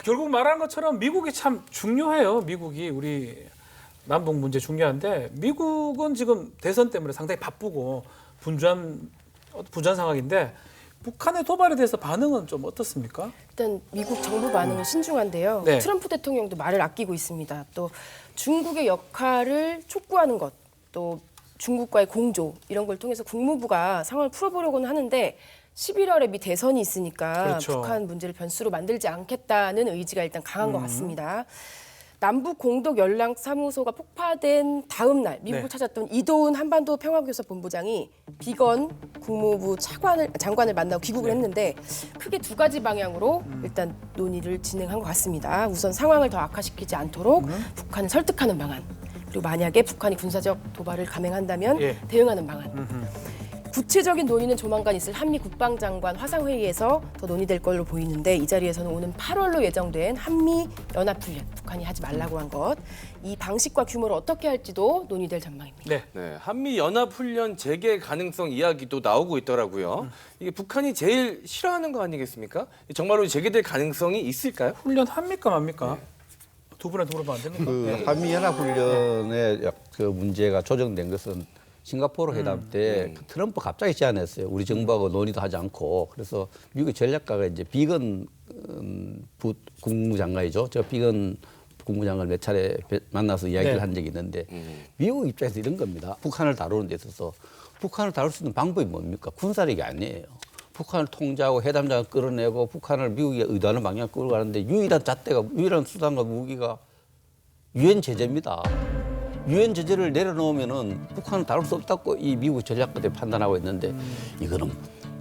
결국 말하는 것처럼 미국이 참 중요해요. 미국이 우리 남북 문제 중요한데 미국은 지금 대선 때문에 상당히 바쁘고 분주한 상황인데 북한의 도발에 대해서 반응은 좀 어떻습니까? 일단 미국 정부 반응은 신중한데요. 네. 트럼프 대통령도 말을 아끼고 있습니다. 또 중국의 역할을 촉구하는 것, 또 중국과의 공조 이런 걸 통해서 국무부가 상황을 풀어보려고는 하는데 11월에 미 대선이 있으니까 그렇죠. 북한 문제를 변수로 만들지 않겠다는 의지가 일단 강한 것 같습니다. 남북 공동 연락 사무소가 폭파된 다음 날 미국을 네. 찾았던 이도훈 한반도 평화교섭 본부장이 비건 국무부 장관을 만나고 귀국을 했는데 크게 두 가지 방향으로 일단 논의를 진행한 것 같습니다. 우선 상황을 더 악화시키지 않도록 북한을 설득하는 방안, 그리고 만약에 북한이 군사적 도발을 감행한다면 예. 대응하는 방안. 구체적인 논의는 조만간 있을 한미 국방장관 화상회의에서 더 논의될 걸로 보이는데 이 자리에서는 오는 8월로 예정된 한미 연합훈련, 북한이 하지 말라고 한 것, 이 방식과 규모를 어떻게 할지도 논의될 전망입니다. 네. 네, 한미 연합 훈련 재개 가능성 이야기도 나오고 있더라고요. 이게 북한이 제일 싫어하는 거 아니겠습니까? 정말로 재개될 가능성이 있을까요? 훈련 합니까 맙니까? 두 분한테 물어보면 안 됩니까? 그 한미연합훈련의 그 문제가 조정된 것은 싱가포르 회담 때 트럼프 갑자기 제안했어요. 우리 정부하고 논의도 하지 않고. 그래서 미국의 전략가가 이제 비건 국무장관이죠. 저 비건 국무장관을 몇 차례 만나서 이야기를 네. 한 적이 있는데 미국 입장에서 이런 겁니다. 북한을 다루는 데 있어서 북한을 다룰 수 있는 방법이 뭡니까? 군사력이 아니에요. 북한을 통제하고 회담장을 끌어내고 북한을 미국이 의도하는 방향을 끌고 가는데 유일한 잣대가, 유일한 수단과 무기가 유엔 제재입니다. 유엔 제재를 내려놓으면은 북한은 다룰 수 없다고 이 미국 전략가들이 판단하고 있는데 이거는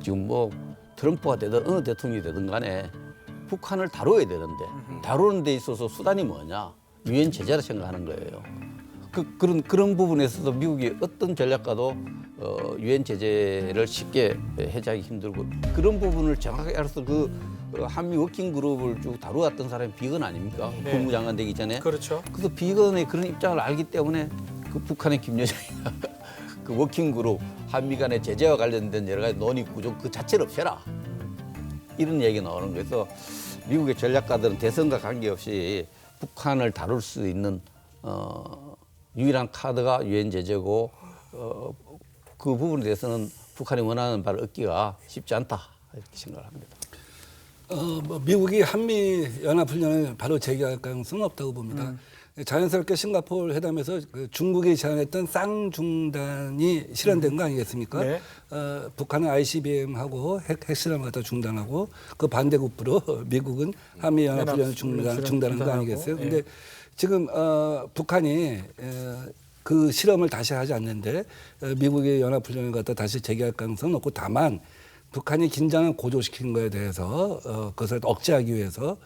지금 뭐 트럼프가 되든 어느 대통령이 되든 간에 북한을 다뤄야 되는데 다루는 데 있어서 수단이 뭐냐? 유엔 제재라 생각하는 거예요. 그런 부분에서도 미국이 어떤 전략가도 유엔 제재를 쉽게 해제하기 힘들고 그런 부분을 정확하게 알아서 한미 워킹 그룹을 쭉 다루었던 사람이 비건 아닙니까? 네. 국무장관 되기 전에. 그렇죠. 그래서 비건의 그런 입장을 알기 때문에 그 북한의 김여정이가 그 워킹 그룹 한미 간의 제재와 관련된 여러 가지 논의 구조 그 자체를 없애라. 이런 얘기가 나오는 거예요. 그래서 미국의 전략가들은 대선과 관계없이 북한을 다룰 수 있는 유일한 카드가 유엔 제재고 그 부분에 대해서는 북한이 원하는 바를 얻기가 쉽지 않다 이렇게 생각을 합니다. 뭐 미국이 한미 연합훈련을 바로 재개할 가능성은 없다고 봅니다. 자연스럽게 싱가포르 회담에서 그 중국이 제안했던 쌍중단이 실현된 거 아니겠습니까? 네. 북한은 ICBM하고 핵실험을 갖다 중단하고 그 반대급부로 미국은 한미 연합훈련을 중단한 거 아니겠어요? 네. 근데 지금 북한이 그 실험을 다시 하지 않는데 미국의 연합훈련을 갖다 다시 재개할 가능성은 없고 다만 북한이 긴장을 고조시킨 거에 대해서 그것을 억제하기 위해서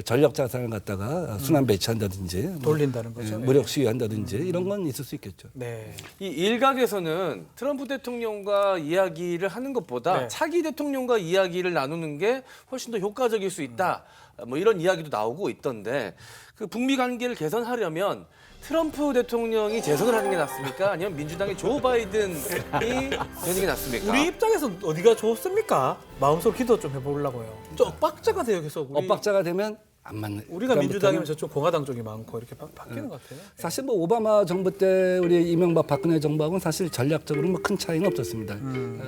전력 자산을 갖다가 순환 배치한다든지 돌린다는 거죠. 무력 시위한다든지 이런 건 있을 수 있겠죠. 네. 이 일각에서는 트럼프 대통령과 이야기를 하는 것보다 네. 차기 대통령과 이야기를 나누는 게 훨씬 더 효과적일 수 있다. 뭐 이런 이야기도 나오고 있던데 그 북미 관계를 개선하려면 트럼프 대통령이 재선을 하는 게 낫습니까? 아니면 민주당의 조 바이든이 되는 게 낫습니까? 우리 입장에서 어디가 좋습니까? 마음속으로 기도 좀 해보려고요. 좀 엇박자가 돼요 계속. 엇박자가 되면 안 맞는. 우리가 민주당이면 저쪽 공화당 쪽이 많고 이렇게 바뀌는 것 같아요. 사실 뭐 오바마 정부 때 우리 이명박 박근혜 정부하고는 사실 전략적으로 뭐 큰 차이는 없었습니다.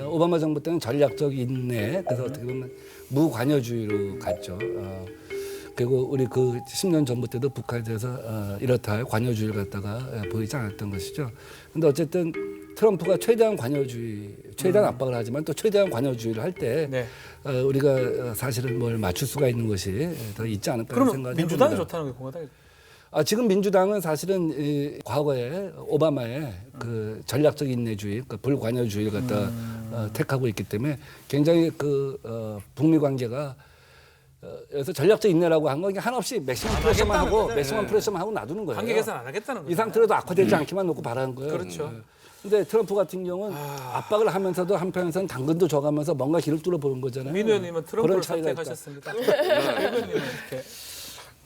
오바마 정부 때는 전략적 인내, 그래서 어떻게 보면 무관여주의로 갔죠. 그리고 우리 그 10년 전부 때도 북한에 대해서 이렇다 할 관여주의를 갖다가 보이지 않았던 것이죠. 근데 어쨌든 트럼프가 최대한 관여주의, 최대한 압박을 하지만 또 최대한 관여주의를 할 때 네. 우리가 사실은 뭘 맞출 수가 있는 것이 더 있지 않을까 하는 그러면 생각이 민주당이 듭니다. 좋다는 게 공화당이 지금 민주당은 사실은 이 과거에 오바마의 그 전략적 인내주의, 그 불관여주의를 갖다 택하고 있기 때문에 굉장히 북미 관계가 그래서 전략적 인내라고 한 건 한없이 맥시멈 프레셔만 하고 맥시멈 프레셔만 하고 놔두는 거예요. 관계 개선 안 하겠다는 거죠. 이 상태로도 악화되지 않게만 놓고 바라는 거예요. 그렇죠. 근데 트럼프 같은 경우는 압박을 하면서도 한편에서는 당근도 줘가면서 뭔가 길을 뚫어보는 거잖아요. 민 의원님은 트럼프를 그런 차이가 있다. 선택하셨습니다. 민 의원님은 이렇게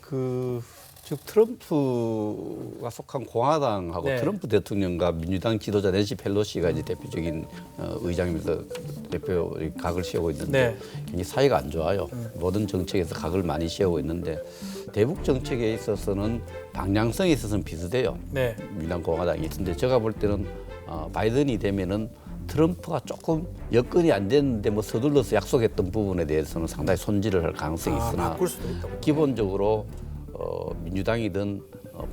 그 즉 트럼프가 속한 공화당하고 네. 트럼프 대통령과 민주당 지도자 낸시 펠로시가 이제 대표적인 의장이면서 대표 각을 세우고 있는데 네. 굉장히 사이가 안 좋아요. 모든 정책에서 각을 많이 세우고 있는데 대북 정책에 있어서는 방향성에 있어서는 비슷해요. 네. 민주당 공화당이. 근데 제가 볼 때는 바이든이 되면은 트럼프가 조금 여건이 안 됐는데 뭐 서둘러서 약속했던 부분에 대해서는 상당히 손질을 할 가능성이 있으나 바꿀 수도 있다고. 기본적으로 민주당이든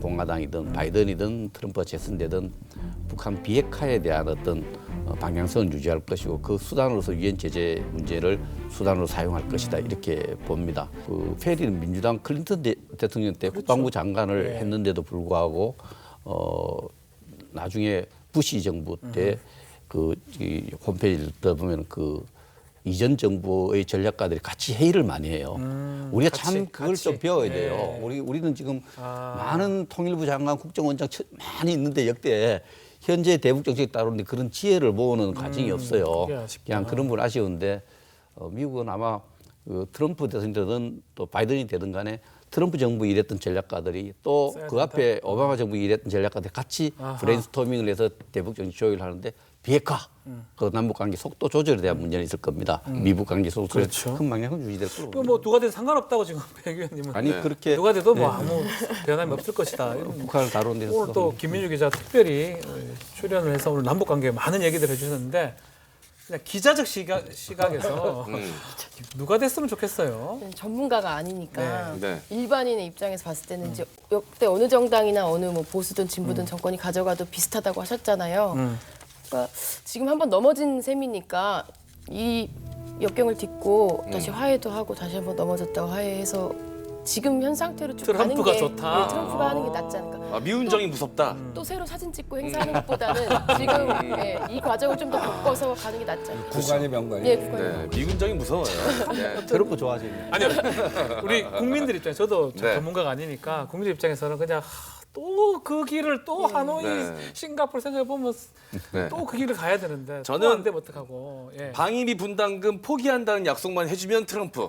공화당이든 바이든이든 트럼프가 재선되든 북한 비핵화에 대한 어떤 방향성을 유지할 것이고 그 수단으로서 유엔 제재 문제를 수단으로 사용할 것이다 이렇게 봅니다. 그 페리는 민주당 클린턴 대통령 때 국방부 장관을 네. 했는데도 불구하고 나중에 부시 정부 때 그 홈페이지를 떠보면 그 이전 정부의 전략가들이 같이 회의를 많이 해요. 우리가 참 그걸 같이. 좀 배워야 네. 돼요. 우리는 지금 많은 통일부 장관, 국정원장 많이 있는데 역대 현재 대북 정책 따르는데 그런 지혜를 모으는 과정이 없어요. 그게 아쉽다. 그냥 그런 분 아쉬운데 미국은 아마 그 트럼프 대통령이든 또 바이든이 되든 간에 트럼프 정부 일했던 전략가들이 또 그 앞에 오바마 정부 일했던 전략가들이 같이 브레인스토밍을 해서 대북 정책 조율을 하는데 비핵화, 그 남북 관계 속도 조절에 대한 문제는 있을 겁니다. 미북 관계 속도 조절 그렇죠. 큰 방향은 유지될 거로 봅니다. 뭐 누가 돼도 상관없다고 지금 백 의원님은. 아니 그렇게 누가 돼도 뭐 아무 변함이 없을 것이다. 이런 북한을 다루는 데서 오늘 또 김민주 기자 특별히 출연을 해서 오늘 남북 관계에 많은 얘기들 해주셨는데 그냥 기자적 시각에서 누가 됐으면 좋겠어요. 전문가가 아니니까 네. 일반인의 입장에서 봤을 때는 이제 역대 어느 정당이나 어느 뭐 보수든 진보든 정권이 가져가도 비슷하다고 하셨잖아요. 그러니까 지금 한번 넘어진 셈이니까 이 역경을 딛고 다시 화해도 하고 다시 한번 넘어졌다가 화해해서 지금 현 상태로 쭉 가는 트럼프가 게 좋다. 네, 트럼프가 하는 게 낫지 않을까. 미운 정이 무섭다. 또 새로 사진 찍고 행사하는 것보다는 지금 예, 이 과정을 좀 더 겪어서 가는 게 낫지 않을까. 구간이 명관이. 예, 국가님. 네, 미운 정이 무서워요. 네. 트럼프 좋아하시네. 아니요. 우리 국민들 입장에 저도 네. 전문가가 아니니까 국민들 입장에서는 그냥 또 그 길을 또 하노이, 네. 싱가포르 생각해 보면 네. 또 그 길을 가야 되는데 저는 또 안 되면 어떡하고. 예. 방위비 분담금 포기한다는 약속만 해주면 트럼프.